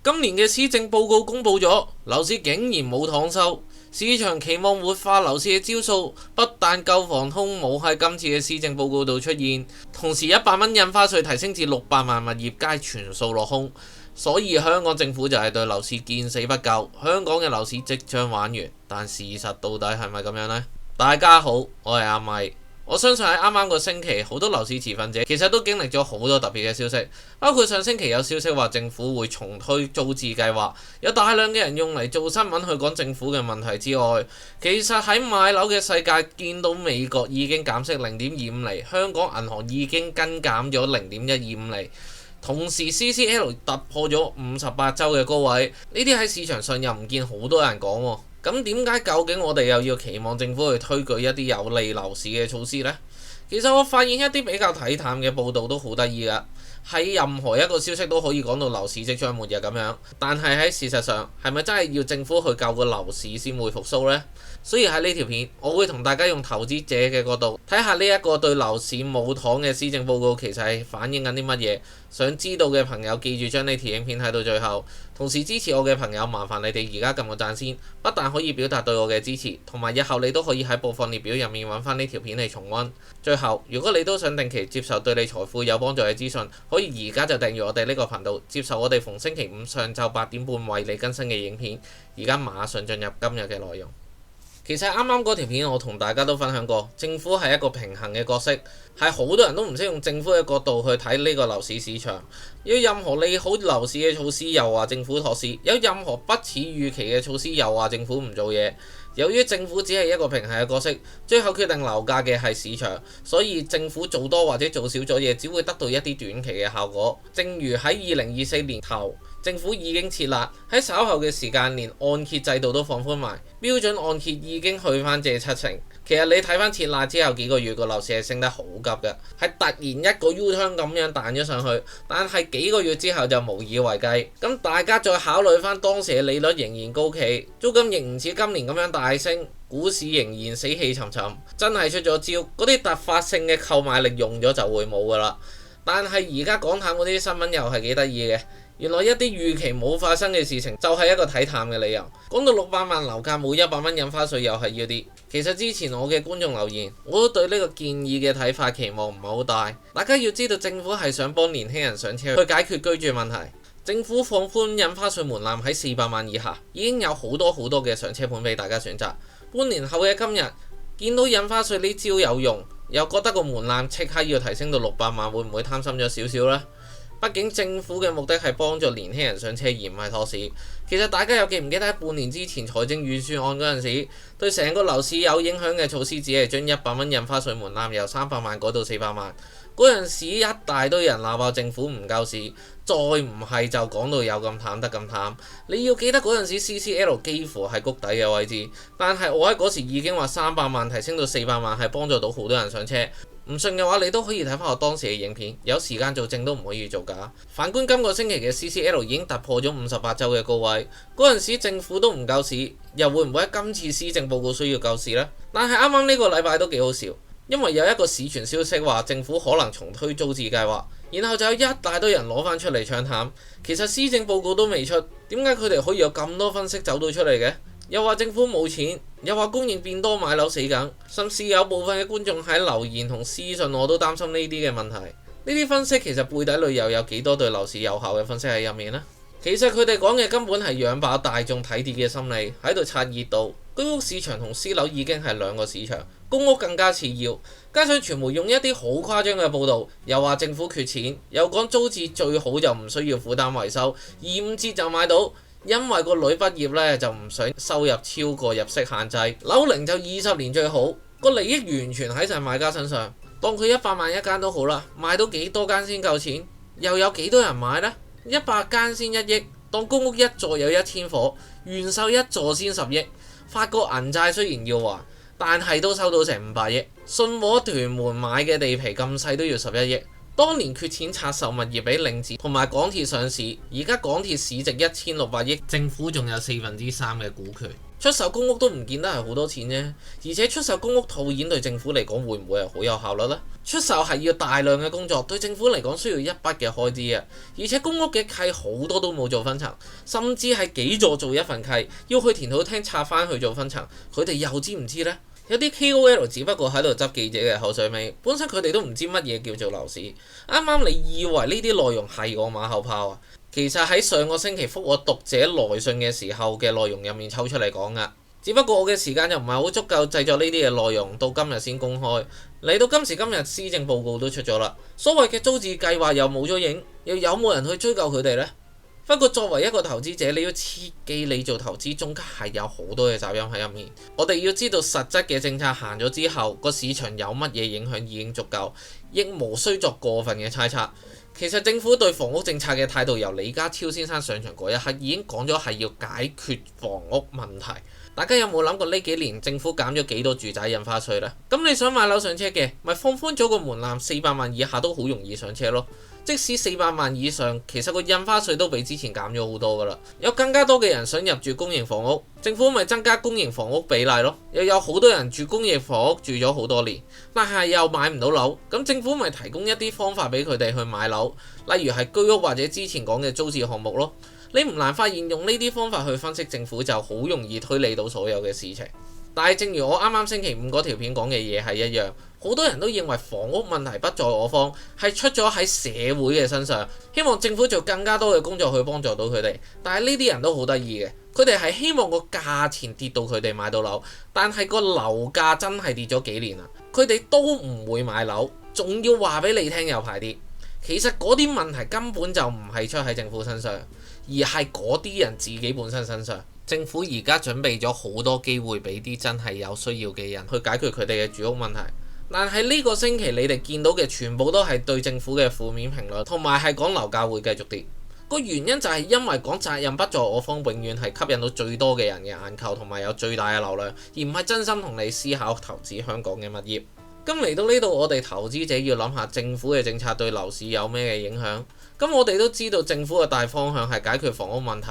今年嘅施政報告公布咗，樓市竟然冇躺收，市場期望活化樓市嘅招數不但救房通冇喺今次嘅施政報告度出現，同時100蚊印花稅提升至600萬物業皆全數落空，所以香港政府就係對樓市見死不救，香港嘅樓市即將玩完。但事實到底係咪咁樣呢？大家好，我係阿米。我相信喺啱啱個星期，好多樓市持份者其實都經歷咗好多特別嘅消息，包括上星期有消息話政府會重推租置計劃，有大量嘅人用嚟做新聞去講政府嘅問題之外，其實喺買樓嘅世界見到美國已經減息0.25厘，香港銀行已經跟減咗0.125厘，同時 CCL 突破咗58周嘅高位，呢啲喺市場上又唔見好多人講喎。咁點解究竟我哋又要期望政府去推舉一啲有利樓市嘅措施呢？其實我發現一啲比較睇淡嘅報道都好得意㗎，喺任何一個消息都可以講到樓市即將末日咁樣，但係喺事實上係咪真係要政府去救個樓市先會復甦呢？所以喺呢條片，我會同大家用投資者嘅角度睇下呢一個對樓市冇躺嘅施政報告其實係反映緊啲乜嘢。想知道嘅朋友記住將呢條影片睇到最後，同時支持我嘅朋友麻煩你哋而家撳個讚先，不但可以表達對我嘅支持，同埋日後你都可以喺播放列表入面揾翻呢條片嚟重溫。最後，如果你都想定期接受對你財富有幫助嘅資訊，可以而家就訂閱我哋呢個頻道，接受我哋逢星期五上晝8點半為你更新嘅影片。而家馬上進入今日嘅內容。其實啱啱嗰條片我同大家都分享過，政府係一個平衡嘅角色，係好多人都唔識用政府嘅角度去睇呢個樓市市場。有任何利好樓市嘅措施，又話政府托市；有任何不似預期嘅措施，又話政府唔做嘢。由於政府只係一個平衡嘅角色，最後決定樓價嘅係市場，所以政府做多或者做少咗嘢，只會得到一啲短期嘅效果。正如喺2024年頭，政府已經設立，喺稍後嘅時間連按揭制度都放寬埋，標準按揭已經去翻借70%。其實你睇翻設立之後幾個月個樓市係升得好急嘅，係突然一個 U-turn 咁樣彈咗上去，但係幾個月之後就無以為繼。咁大家再考慮翻當時嘅利率仍然高企，租金亦唔似今年咁樣大升，股市仍然死氣沉沉，真係出咗招，嗰啲突發性嘅購買力用咗就會冇噶啦。但係而家講淡嗰啲新聞又係幾得意嘅。原來一啲預期冇發生嘅事情就係一個睇淡嘅理由。講到600萬樓價冇100蚊印花稅又係要啲。其實之前我嘅觀眾留言，我都對呢個建議嘅睇法期望唔係好大。大家要知道政府係想幫年輕人上車去解決居住問題。政府放寬印花稅門檻喺400萬以下，已經有好多嘅上車盤俾大家選擇。半年後嘅今日，見到印花稅呢招有用，又覺得個門檻即刻要提升到600萬，會唔會貪心咗少少呢？畢竟政府嘅目的係幫助年輕人上車而唔係托市。其實大家又記唔記得喺半年之前財政預算案嗰陣時，對成個樓市有影響嘅措施只係將100蚊印花稅門檻由300萬改到400萬。嗰陣時一大堆人鬧爆政府唔救市，再唔係就講到有咁淡得咁淡。你要記得嗰陣時 CCL 幾乎係谷底嘅位置，但係我喺嗰時已經話300萬提升到400萬係幫助到好多人上車。唔信嘅話，你都可以睇翻我當時嘅影片，有時間做證都唔可以做假。反觀今個星期嘅 CCL 已經突破咗58周嘅高位，嗰陣時政府都唔救市，又會唔會喺今次施政報告需要救市呢？但係啱啱呢個禮拜都幾好笑，因為有一個市傳消息話政府可能重推租置計劃，然後就有一大堆人攞翻出嚟唱淡。其實施政報告都未出，點解佢哋可以有咁多分析走到出嚟嘅？又話政府冇錢，又話供應變多買樓死梗，甚至有部分嘅觀眾喺留言同私信我都擔心呢啲嘅問題。呢啲分析其實背底裏又有幾多對樓市有效嘅分析喺入面呢？其實佢哋講嘅根本係養飽大眾睇跌嘅心理，喺度刷熱度。居屋市場同私樓已經係兩個市場，公屋更加次要。加上傳媒用一啲好誇張嘅報導，又話政府缺錢，又講租置最好就唔需要負擔維修，2、5折就買到。因為個女畢業咧就唔想收入超過入息限制，樓齡就20年最好，個利益完全喺晒買家身上。當佢100萬一間都好啦，賣到幾多間先夠錢？又有幾多人買呢？100間先1億，當公屋一座有1000伙，原售一座先10億。發個銀債雖然要還，但係都收到成500億。信和屯門買嘅地皮咁細都要11億。當年缺錢拆售物業俾領展同埋港鐵上市，而家港鐵市值1600億，政府仲有3/4嘅股權。出售公屋都唔見得係好多錢啫，而且出售公屋套現對政府嚟講會唔會係好有效率呢？出售係要大量嘅工作，對政府嚟講需要一筆嘅開支啊！而且公屋嘅契好多都冇做分層，甚至係幾座做一份契，要去田土廳拆翻去做分層，佢哋又知唔知呢？有啲 KOL 只不過喺度執記者嘅口水尾，本身佢哋都唔知乜嘢叫做樓市。啱啱你以為呢啲內容係我馬後炮啊？其實喺上個星期覆我讀者來信嘅時候嘅內容入面抽出嚟講噶。只不過我嘅時間又唔係好足夠製作呢啲嘅內容，到今日先公開。嚟到今時今日，施政報告都出咗啦，所謂嘅租置計劃又冇咗影，又有冇人去追究佢哋呢？不過作為一個投資者，你要切記你做投資中間係有好多嘅責任喺入面。我哋要知道實質嘅政策行咗之後，個市場有乜嘢影響已經足夠，亦無需作過分嘅猜測。其實政府對房屋政策嘅態度由李家超先生上場嗰一刻已經講咗係要解決房屋問題。大家有冇諗過呢幾年政府減咗幾多住宅印花稅呢？咁你想買樓上車嘅，咪放寬咗個門檻，400萬以下都好容易上車咯。即使400萬以上，其實個印花稅都比之前減咗好多噶啦。有更加多嘅人想入住公營房屋，政府咪增加公營房屋比例咯。又有好多人住公營房屋住咗好多年，但係又買唔到樓，咁政府咪提供一啲方法俾佢哋去買樓，例如係居屋或者之前講嘅租置項目咯。你唔難發現用呢啲方法去分析政府就好容易推理到所有嘅事情。但係正如我啱啱星期五嗰條片講嘅嘢係一樣，好多人都認為房屋問題不在我方，係出咗喺社會嘅身上，希望政府做更加多嘅工作去幫助到佢哋。但係呢啲人都好得意嘅，佢哋係希望個價錢跌到佢哋買到樓，但係個樓價真係跌咗幾年啦，佢哋都唔會買樓，仲要話俾你聽有排跌。其實嗰啲問題根本就唔係出喺政府身上，而係嗰啲人自己本身身上。政府而家準備咗好多機會俾啲真係有需要嘅人去解決佢哋嘅住屋問題，但係呢個星期你哋見到嘅全部都係對政府嘅負面評論，同埋係講樓價會繼續跌。個原因就係因為講責任不在我方，永遠係吸引到最多嘅人嘅眼球，同埋有最大嘅流量，而唔係真心同你思考投資香港嘅物業。咁嚟到呢度，我哋投資者要諗下政府嘅政策對樓市有咩嘅影響。咁我哋都知道政府嘅大方向係解決房屋問題。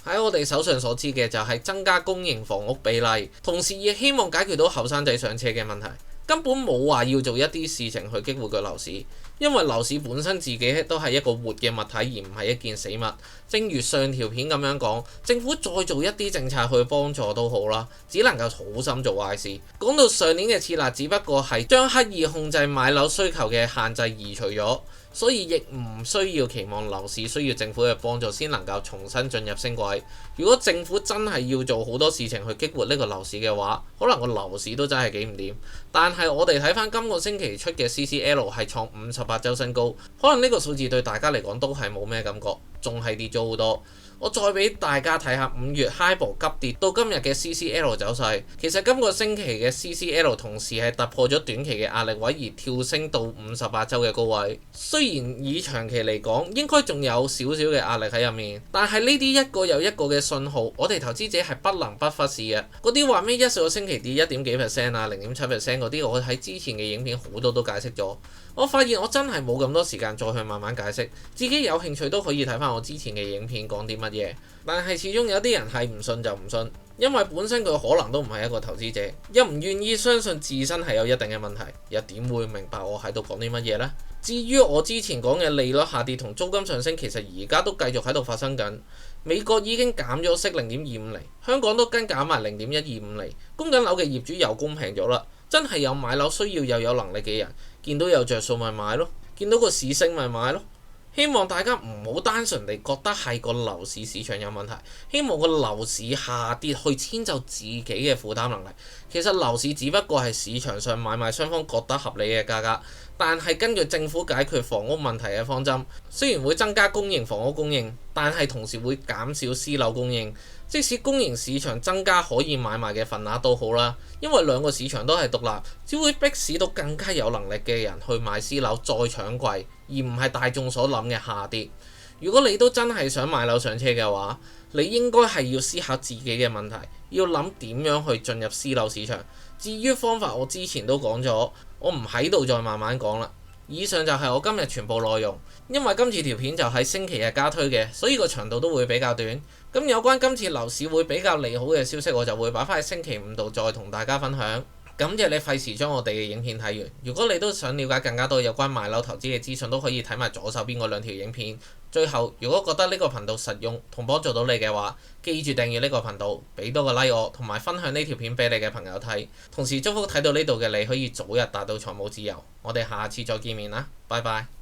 喺我哋手上所知嘅就係增加公營房屋比例，同時亦希望解決到後生仔上車嘅問題。根本冇話要做一啲事情去激活個樓市，因為樓市本身自己都係一個活嘅物體，而唔係一件死物。正如上條片咁樣講，政府再做一啲政策去幫助都好啦，只能夠好心做壞事。講到上年嘅設立，只不過係將刻意控制買樓需求嘅限制移除咗。所以亦唔需要期望樓市需要政府嘅幫助先能夠重新進入升軌。如果政府真係要做好多事情去激活呢個樓市嘅話，可能個樓市都真係幾唔掂。但係我哋睇翻今個星期出嘅 CCL 係創58週新高，可能呢個數字對大家嚟講都係冇咩感覺，仲係跌咗好多。我再俾大家睇下5月 HIBOR 急跌到今日嘅 CCL 走勢。其實今個星期嘅 CCL 同時係突破咗短期嘅壓力位而跳升到58週嘅高位。雖然以長期嚟講應該仲有少少嘅壓力喺入面，但係呢啲一個又一個嘅信號，我哋投資者係不能不忽視嘅。嗰啲話咩一個星期跌1.幾%啊、0.7% 嗰啲，我喺之前嘅影片好多都解釋咗。我發現我真係冇咁多時間再去慢慢解釋，自己有興趣都可以睇翻我之前嘅影片講啲乜嘢。但係始終有啲人係唔信就唔信，因為本身佢可能都唔係一個投資者，又唔願意相信自身係有一定嘅問題，又點會明白我喺度講啲乜嘢呢？至於我之前講嘅利率下跌同租金上升，其實而家都繼續喺度發生緊。美國已經減咗息0.25厘，香港都跟減埋0.125厘，供緊樓嘅業主又公平咗啦。真係有買樓需要又有能力嘅人，見到有着數咪買咯，見到個市升咪買咯。希望大家唔好單純地覺得係個樓市市場有問題，希望個樓市下跌去遷就自己嘅負擔能力。其實樓市只不過係市場上買賣雙方覺得合理嘅價格，但係根據政府解決房屋問題嘅方針，雖然會增加公營房屋供應，但係同時會減少私樓供應。即使公營市場增加可以買賣嘅份額都好啦，因為兩個市場都係獨立，只會迫使到更加有能力嘅人去買私樓再搶貴，而唔係大眾所諗嘅下跌。如果你都真係想買樓上車嘅話，你應該係要思考自己嘅問題，要諗點樣去進入私樓市場。至於方法，我之前都講咗，我唔喺度再慢慢講啦。以上就係我今日全部內容，因為今次條片就喺星期日加推嘅，所以個長度都會比較短。咁有關今次樓市會比較利好嘅消息，我就會擺翻喺星期五度再同大家分享。感謝你費時將我哋嘅影片睇完。如果你都想了解更加多有關買樓投資嘅資訊，都可以睇埋左手邊嗰兩條影片。最後，如果覺得呢個頻道實用同幫助到你嘅話，記住訂閱呢個頻道，俾多個 like 我，同埋分享呢條片俾你嘅朋友睇。同時祝福睇到呢度嘅你可以早日達到財務自由。我哋下次再見面啦，拜拜。